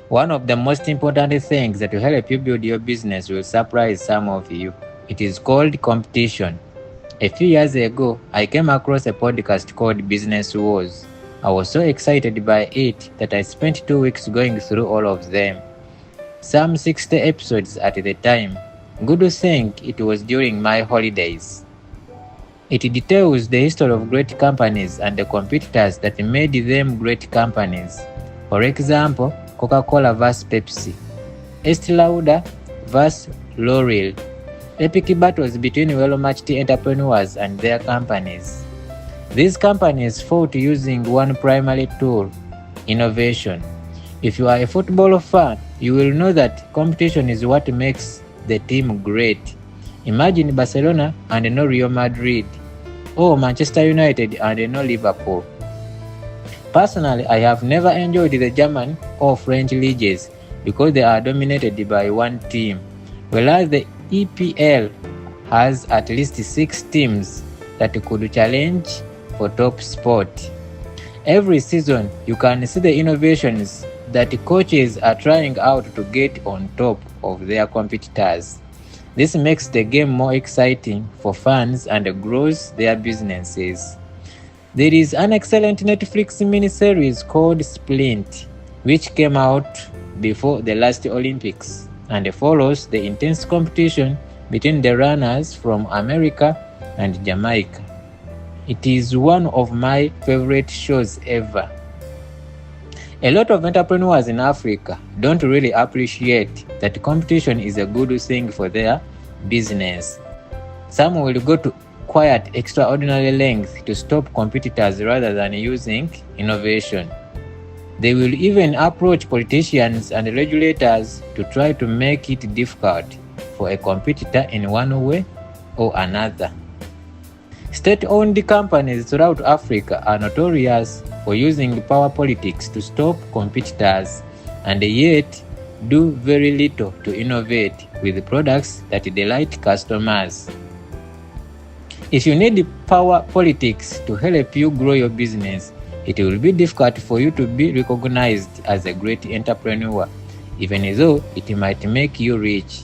One of the most important things that will help you build your business will surprise some of you. It is called competition. A few years ago, I came across a podcast called Business Wars. I was so excited by it that I spent 2 weeks going through all of them. Some 60 episodes at the time. Good to think it was during my holidays. It details the history of great companies and the competitors that made them great companies. For example, Coca-Cola vs Pepsi, Estee Lauder vs L'Oreal, epic battles between well-matched entrepreneurs and their companies. These companies fought using one primary tool, innovation. If you are a football fan, you will know that competition is what makes the team great. Imagine Barcelona and no Real Madrid, or Manchester United and no Liverpool. Personally, I have never enjoyed the German or French leagues because they are dominated by one team, whereas the EPL has at least 6 teams that could challenge for top spot. Every season, you can see the innovations that coaches are trying out to get on top of their competitors. This makes the game more exciting for fans and grows their businesses. There is an excellent Netflix miniseries called Splint, which came out before the last Olympics and follows the intense competition between the runners from America and Jamaica. It is one of my favorite shows ever. A lot of entrepreneurs in Africa don't really appreciate that competition is a good thing for their business. Some will go to quite extraordinary lengths to stop competitors rather than using innovation. They will even approach politicians and regulators to try to make it difficult for a competitor in one way or another. State-owned companies throughout Africa are notorious for using power politics to stop competitors and yet do very little to innovate with products that delight customers. If you need power politics to help you grow your business, it will be difficult for you to be recognized as a great entrepreneur, even though it might make you rich.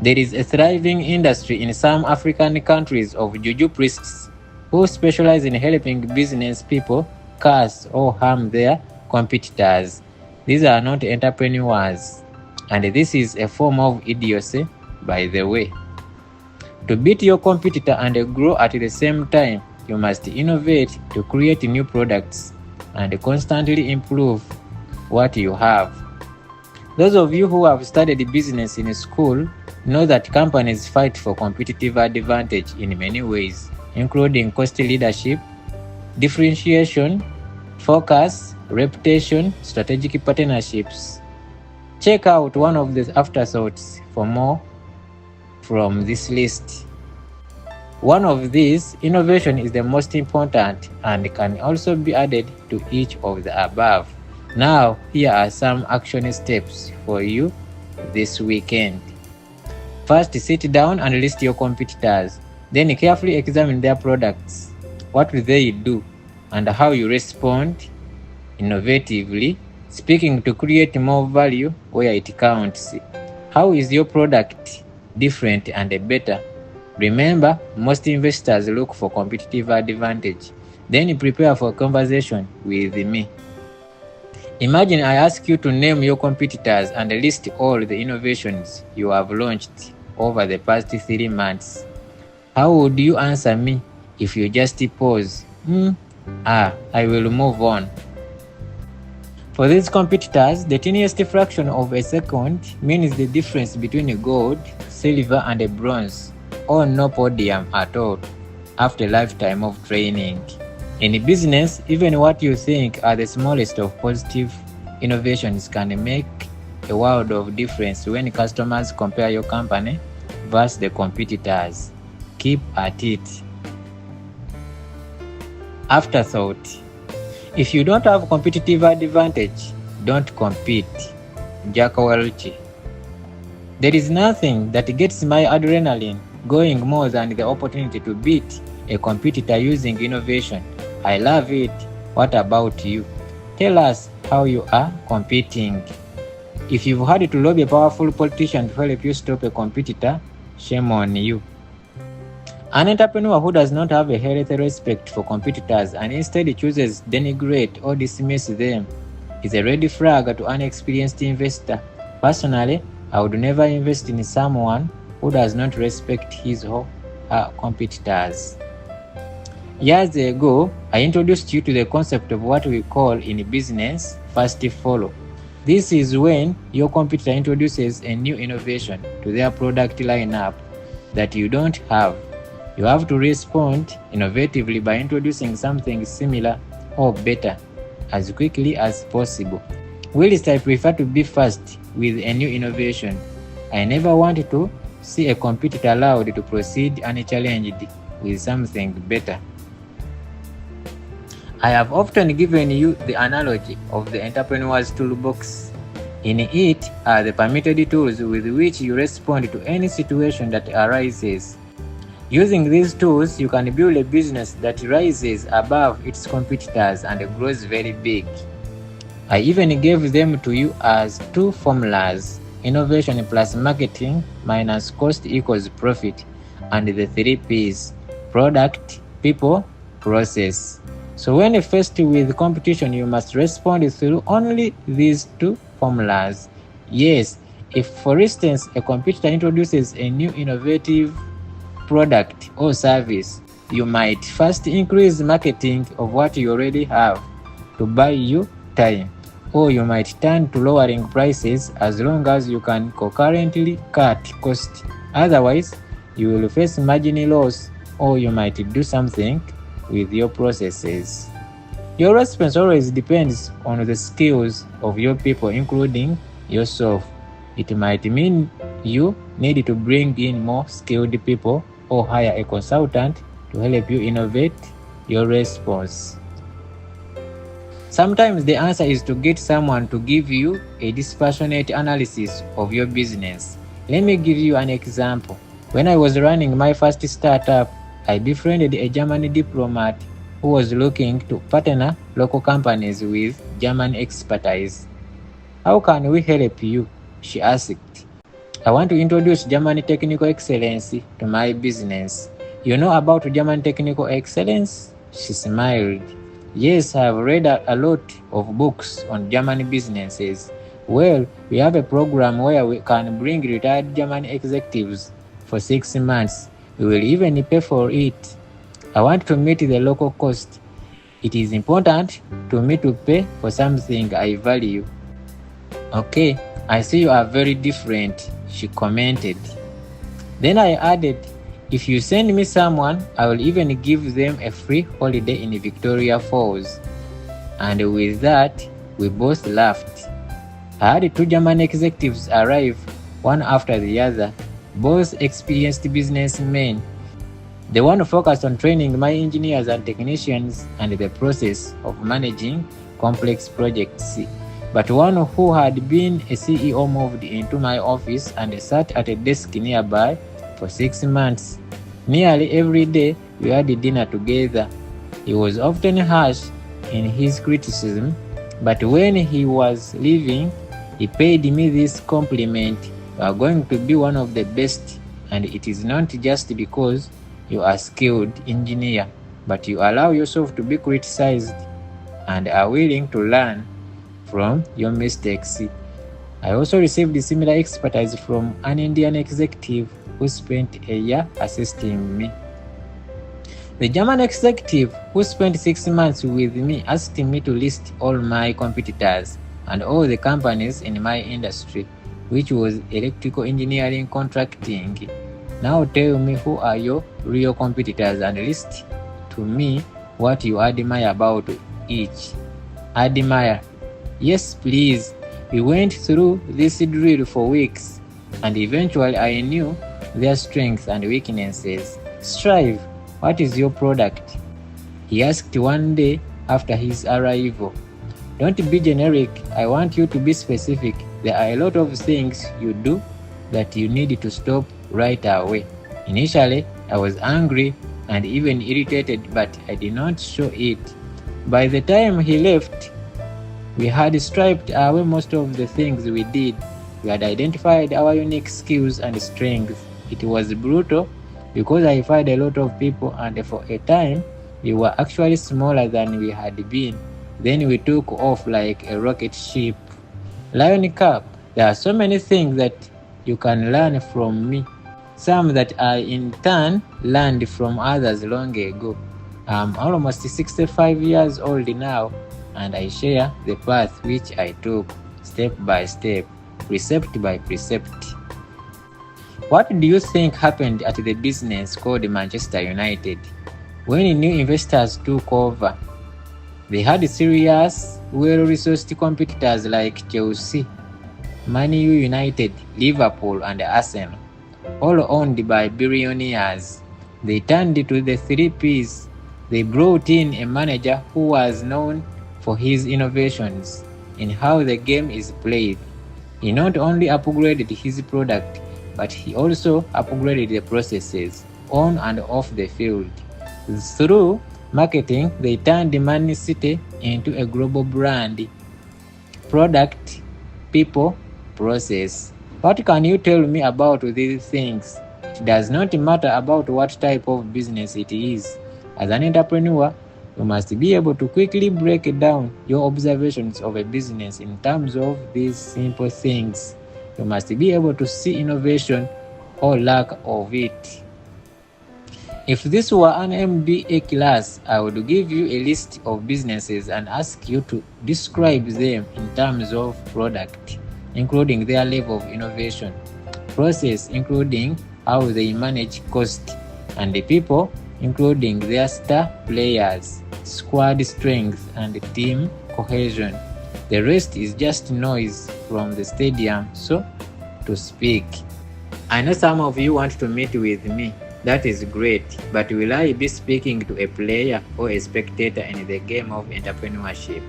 There is a thriving industry in some African countries of juju priests who specialize in helping business people curse or harm their competitors. These are not entrepreneurs, and this is a form of idiocy, by the way. To beat your competitor and grow at the same time, you must innovate to create new products and constantly improve what you have. Those of you who have studied business in school know that companies fight for competitive advantage in many ways, including cost leadership, differentiation, focus, reputation, strategic partnerships. Check out one of the afterthoughts for more from this list. One of these, innovation is the most important and can also be added to each of the above. Now, here are some action steps for you this weekend. First, sit down and list your competitors. Then carefully examine their products. What do they do and how you respond innovatively, speaking to create more value where it counts. How is your product different and better? Remember, most investors look for competitive advantage. Then prepare for a conversation with me. Imagine I ask you to name your competitors and list all the innovations you have launched over the past 3 months. How would you answer me if you just pause? I will move on. For these competitors, the tiniest fraction of a second means the difference between a gold, silver, and a bronze, or no podium at all, after a lifetime of training. In business, even what you think are the smallest of positive innovations can make a world of difference when customers compare your company versus the competitors. Keep at it. Afterthought. If you don't have competitive advantage, don't compete. Jack Welch. There is nothing that gets my adrenaline going more than the opportunity to beat a competitor using innovation. I love it. What about you? Tell us how you are competing. If you've had to lobby a powerful politician to help you stop a competitor, shame on you. An entrepreneur who does not have a healthy respect for competitors and instead chooses to denigrate or dismiss them is a red flag to an experienced investor. Personally, I would never invest in someone who does not respect his or her competitors. Years ago, I introduced you to the concept of what we call in business fast follow. This is when your competitor introduces a new innovation to their product lineup that you don't have. You have to respond innovatively by introducing something similar or better as quickly as possible. Whilst I prefer to be fast with a new innovation, I never want to see a competitor allowed to proceed unchallenged with something better. I have often given you the analogy of the entrepreneur's toolbox. In it are the permitted tools with which you respond to any situation that arises. Using these tools, you can build a business that rises above its competitors and grows very big. I even gave them to you as two formulas: innovation plus marketing minus cost equals profit, and the 3 P's: product, people, process. So when faced with competition, you must respond through only these two formulas. Yes, if for instance a competitor introduces a new innovative product or service, you might first increase marketing of what you already have to buy you time, or you might turn to lowering prices as long as you can concurrently cut costs. Otherwise, you will face margin loss, or you might do something with your processes. Your response always depends on the skills of your people, including yourself. It might mean you need to bring in more skilled people or hire a consultant to help you innovate your response. Sometimes the answer is to get someone to give you a dispassionate analysis of your business. Let me give you an example. When I was running my first startup, I befriended a German diplomat who was looking to partner local companies with German expertise. "How can we help you?" she asked. "I want to introduce German technical excellence to my business." "You know about German technical excellence?" She smiled. "Yes, I have read a lot of books on German businesses." "Well, we have a program where we can bring retired German executives for 6 months. We will even pay for it. I want to meet the local cost. It is important to me to pay for something I value." "Okay, I see you are very different," she commented. Then I added, "If you send me someone, I will even give them a free holiday in Victoria Falls." And with that, we both laughed. I had 2 German executives arrive, one after the other, both experienced businessmen. The one focused on training my engineers and technicians and the process of managing complex projects, but one who had been a CEO moved into my office and sat at a desk nearby for 6 months. Nearly every day we had dinner together. He was often harsh in his criticism, but when he was leaving, he paid me this compliment: "You are going to be one of the best, and it is not just because you are a skilled engineer, but you allow yourself to be criticized and are willing to learn from your mistakes." I also received similar expertise from an Indian executive who spent a year assisting me. The German executive who spent 6 months with me asked me to list all my competitors and all the companies in my industry, which was electrical engineering contracting. "Now tell me who are your real competitors and list to me what you admire about each." "Admire? Yes, please." We went through this drill for weeks, and eventually I knew their strengths and weaknesses. "Strive, what is your product?" he asked one day after his arrival. "Don't be generic, I want you to be specific. There are a lot of things you do that you need to stop right away." Initially, I was angry and even irritated, but I did not show it. By the time he left, We had stripped away most of the things we did. We had identified our unique skills and strengths. It was brutal because I fired a lot of people, and for a time we were actually smaller than we had been. Then we took off like a rocket ship. Lion Cup, there are so many things that you can learn from me, some that I in turn learned from others long ago. I'm almost 65 years old now, and I share the path which I took step by step, precept by precept. What do you think happened at the business called Manchester United when new investors took over? They had serious, well-resourced competitors like Chelsea, Man U United, Liverpool, and Arsenal, all owned by billionaires. They turned to the 3Ps. They brought in a manager who was known for his innovations in how the game is played. He not only upgraded his product, but he also upgraded the processes on and off the field. Through marketing, they turned Man City into a global brand. Product, people, process. What can you tell me about these things? It does not matter about what type of business it is. As an entrepreneur, you must be able to quickly break down your observations of a business in terms of these simple things. You must be able to see innovation or lack of it. If this were an MBA class, I would give you a list of businesses and ask you to describe them in terms of product, including their level of innovation, process, including how they manage cost, and the people, including their star players, squad strength, and team cohesion. The rest is just noise from the stadium, so to speak. I know some of you want to meet with me. That is great, but will I be speaking to a player or a spectator in the game of entrepreneurship?